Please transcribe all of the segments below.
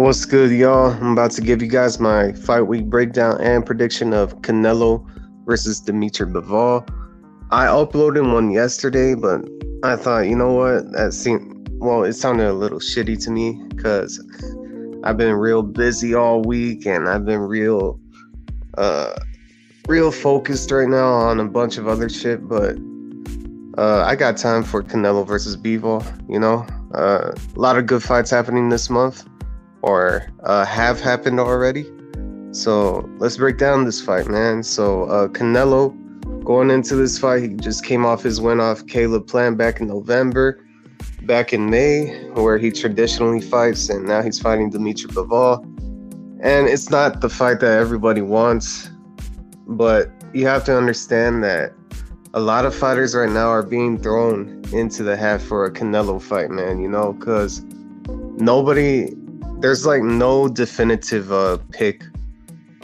What's good, y'all? I'm about to give you guys my fight week breakdown and prediction of Canelo versus Dmitrii Bivol. I uploaded one yesterday, but I thought, you know what? It sounded a little shitty to me because I've been real busy all week and I've been uh, real focused right now on a bunch of other shit. But I got time for Canelo versus Bivol. A lot of good fights happening this month, or have happened already. So let's break down this fight, man. So Canelo, going into this fight, he just came off his win off Caleb Plant back in November. Back in May, where he traditionally fights, and now he's fighting Dmitrii Bivol. And it's not the fight that everybody wants, but you have to understand that a lot of fighters right now are being thrown into the hat for a Canelo fight, man, because there's like no definitive pick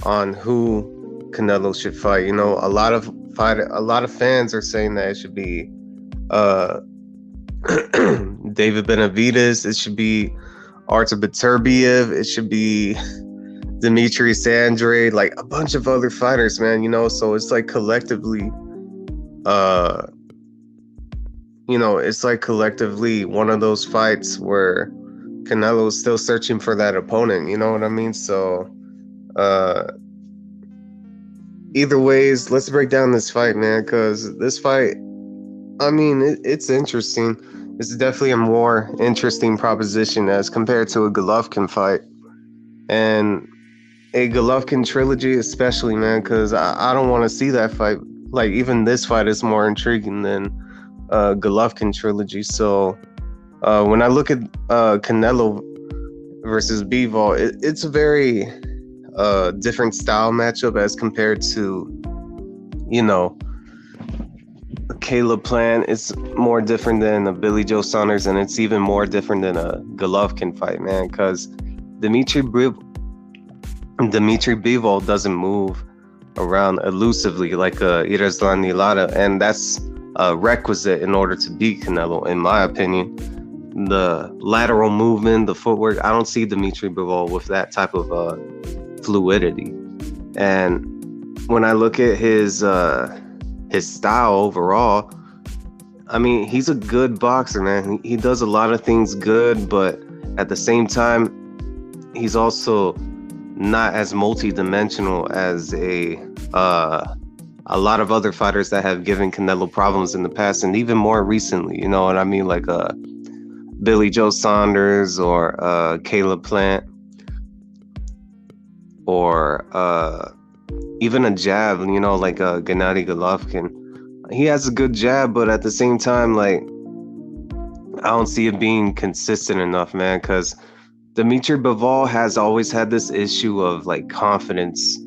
on who Canelo should fight. A lot of fans are saying that it should be David Benavidez, it should be Artur Beterbiev, it should be Dmitrii Sandre, like a bunch of other fighters, man, so it's like collectively one of those fights where Canelo's still searching for that opponent, you know what I mean? So either ways, let's break down this fight, man, because this fight, it's interesting. It's definitely a more interesting proposition as compared to a Golovkin fight. And a Golovkin trilogy especially, man, because I don't want to see that fight. Like, even this fight is more intriguing than Golovkin trilogy. So when I look at Canelo versus Bivol, it's a very different style matchup as compared to, Caleb Plant. It's more different than a Billy Joe Saunders, and it's even more different than a Golovkin fight, man, because Dmitrii Bivol doesn't move around elusively like Irazlan Nilada, and that's a requisite in order to beat Canelo, in my opinion. The lateral movement, the footwork, I don't see Dmitrii Bivol with that type of fluidity. And when I look at his style overall, he's a good boxer, man. He does a lot of things good, but at the same time, he's also not as multi-dimensional as a lot of other fighters that have given Canelo problems in the past, and even more recently, you know what I mean? Like Billy Joe Saunders or Caleb Plant, or even a jab, like Gennady Golovkin. He has a good jab, but at the same time, like, I don't see it being consistent enough, man, because Dmitrii Bivol has always had this issue of like confidence,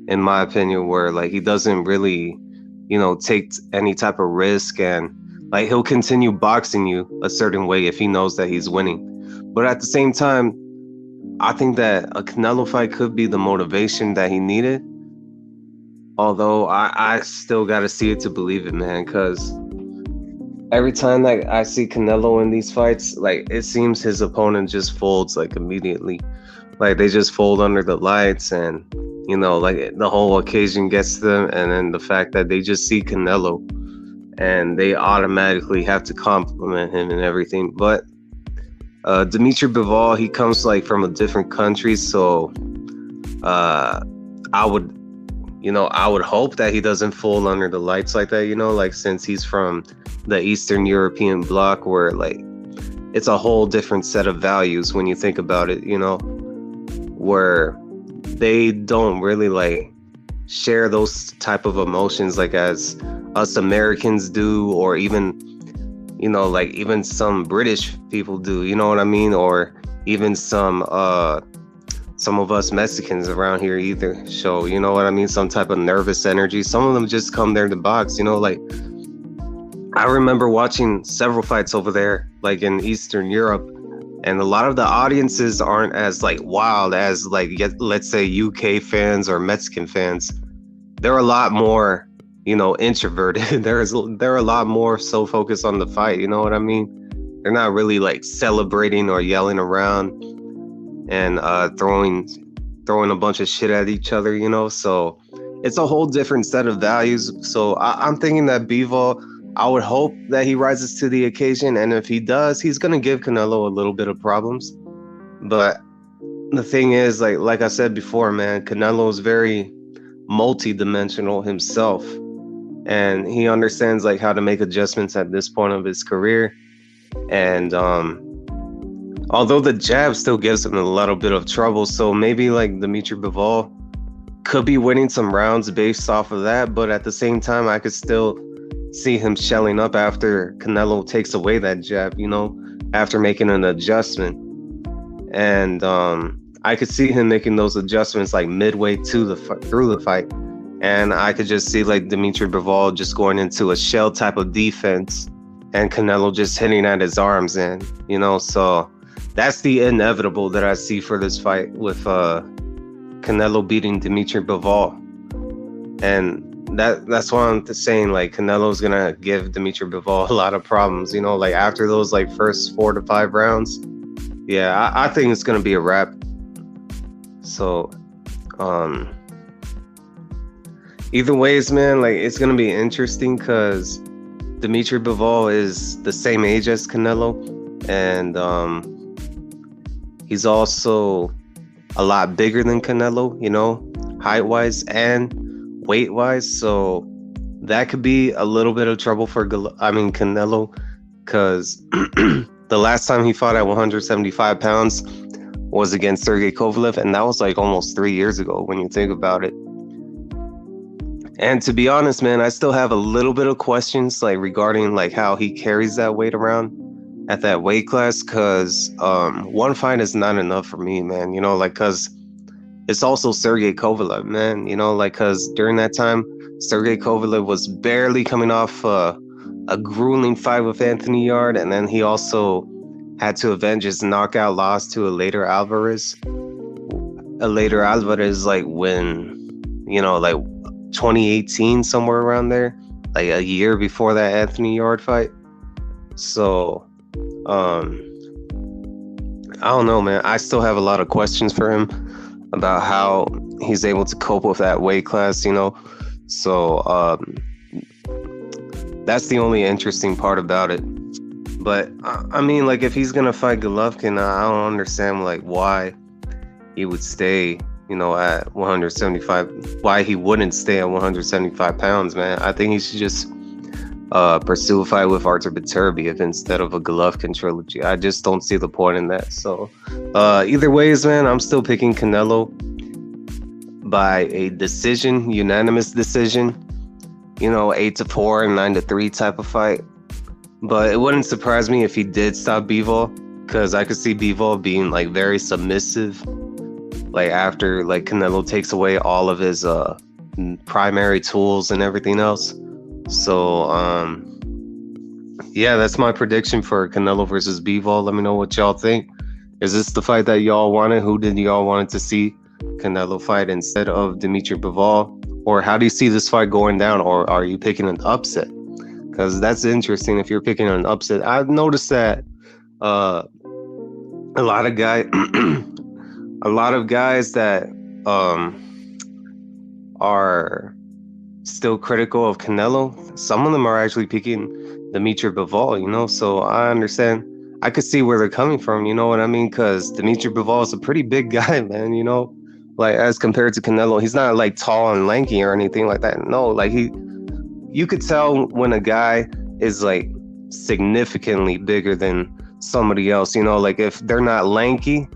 in my opinion, where like he doesn't really, take any type of risk, and like he'll continue boxing you a certain way if he knows that he's winning. But at the same time, I think that a Canelo fight could be the motivation that he needed. Although I still got to see it to believe it, man, because every time that I see Canelo in these fights, like, it seems his opponent just folds like immediately. Like, they just fold under the lights, and like the whole occasion gets to them, and then the fact that they just see Canelo and they automatically have to compliment him and everything. But Dmitrii Bivol, he comes like from a different country, so I would hope that he doesn't fold under the lights like that, like, since he's from the Eastern European bloc, where like it's a whole different set of values when you think about it, where they don't really like share those type of emotions like as us Americans do, or even like even some British people do, you know what I mean, or even some of us Mexicans around here either show, you know what I mean, some type of nervous energy. Some of them just come there to box, like I remember watching several fights over there, like in Eastern Europe, and a lot of the audiences aren't as like wild as like, let's say, UK fans or Mexican fans. They're a lot more, introverted. They're a lot more so focused on the fight, you know what I mean? They're not really like celebrating or yelling around. and throwing a bunch of shit at each other, you know. So it's a whole different set of values. So I'm thinking that Bivol, I would hope that he rises to the occasion, and if he does, he's gonna give Canelo a little bit of problems. But the thing is, like I said before, man, Canelo is very multi-dimensional himself, and he understands like how to make adjustments at this point of his career. And although the jab still gives him a little bit of trouble, so maybe like Dmitrii Bivol could be winning some rounds based off of that, but at the same time, I could still see him shelling up after Canelo takes away that jab, you know, after making an adjustment. And I could see him making those adjustments like midway through the fight, and I could just see like Dmitrii Bivol just going into a shell type of defense, and Canelo just hitting at his arms, and you know, so that's the inevitable that I see for this fight with Canelo beating Dmitrii Bivol. And that's why I'm saying like Canelo's gonna give Dmitrii Bivol a lot of problems, you know, like after those like first 4 to 5 rounds. Yeah, I think it's gonna be a wrap. So either ways, man, like it's gonna be interesting because Dmitrii Bivol is the same age as Canelo, and he's also a lot bigger than Canelo, you know, height-wise and weight-wise. So that could be a little bit of trouble for Canelo, because the last time he fought at 175 pounds was against Sergey Kovalev, and that was like almost 3 years ago when you think about it. And to be honest, man, I still have a little bit of questions like regarding like how he carries that weight around at that weight class, because one fight is not enough for me, man, you know, like because it's also Sergey Kovalev, man, you know, like because during that time Sergey Kovalev was barely coming off a grueling fight with Anthony Yard, and then he also had to avenge his knockout loss to a later Alvarez like when, you know, like 2018, somewhere around there, like a year before that Anthony Yard fight. So I don't know, man. I still have a lot of questions for him about how he's able to cope with that weight class, you know. So that's the only interesting part about it. But I mean, like if he's gonna fight Golovkin, I don't understand like why he would stay, you know, at 175. Why he wouldn't stay at 175 pounds, man. I think he should just pursue a fight with Artur Beterbiev instead of a Golovkin trilogy. I just don't see the point in that. So either ways, man, I'm still picking Canelo by a decision, unanimous decision, you know, 8-4 and 9-3 type of fight. But it wouldn't surprise me if he did stop Bivol, because I could see Bivol being like very submissive, like after like Canelo takes away all of his primary tools and everything else. So yeah, that's my prediction for Canelo versus Bivol. Let me know what y'all think. Is this the fight that y'all wanted? Who did y'all want to see Canelo fight instead of Dmitrii Bivol? Or how do you see this fight going down? Or are you picking an upset? Because that's interesting if you're picking an upset. I've noticed that a lot of guys that are still critical of Canelo, some of them are actually picking Dmitrii Bivol, you know. So I understand. I could see where they're coming from, you know what I mean? Because Dmitrii Bivol is a pretty big guy, man, you know, like as compared to Canelo. He's not like tall and lanky or anything like that. No, like you could tell when a guy is like significantly bigger than somebody else, you know, like if they're not lanky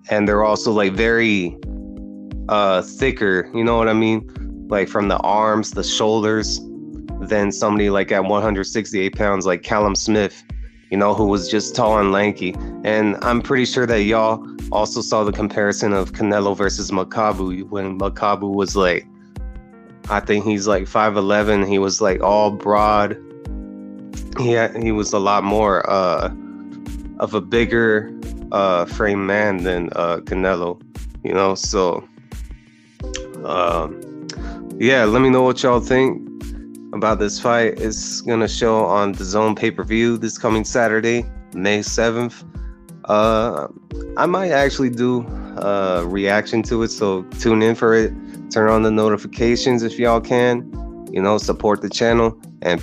and they're also like very thicker, you know what I mean, like from the arms, the shoulders, than somebody like at 168 pounds like Callum Smith, you know, who was just tall and lanky. And I'm pretty sure that y'all also saw the comparison of Canelo versus Makabu when Makabu was like, I think he's like 5'11". He was like all broad. He was a lot more of a bigger frame man than Canelo, you know. So yeah, let me know what y'all think about this fight. It's gonna show on DAZN pay-per-view this coming Saturday, May 7th. Uh, I might actually do a reaction to it, so tune in for it. Turn on the notifications if y'all can. Support the channel and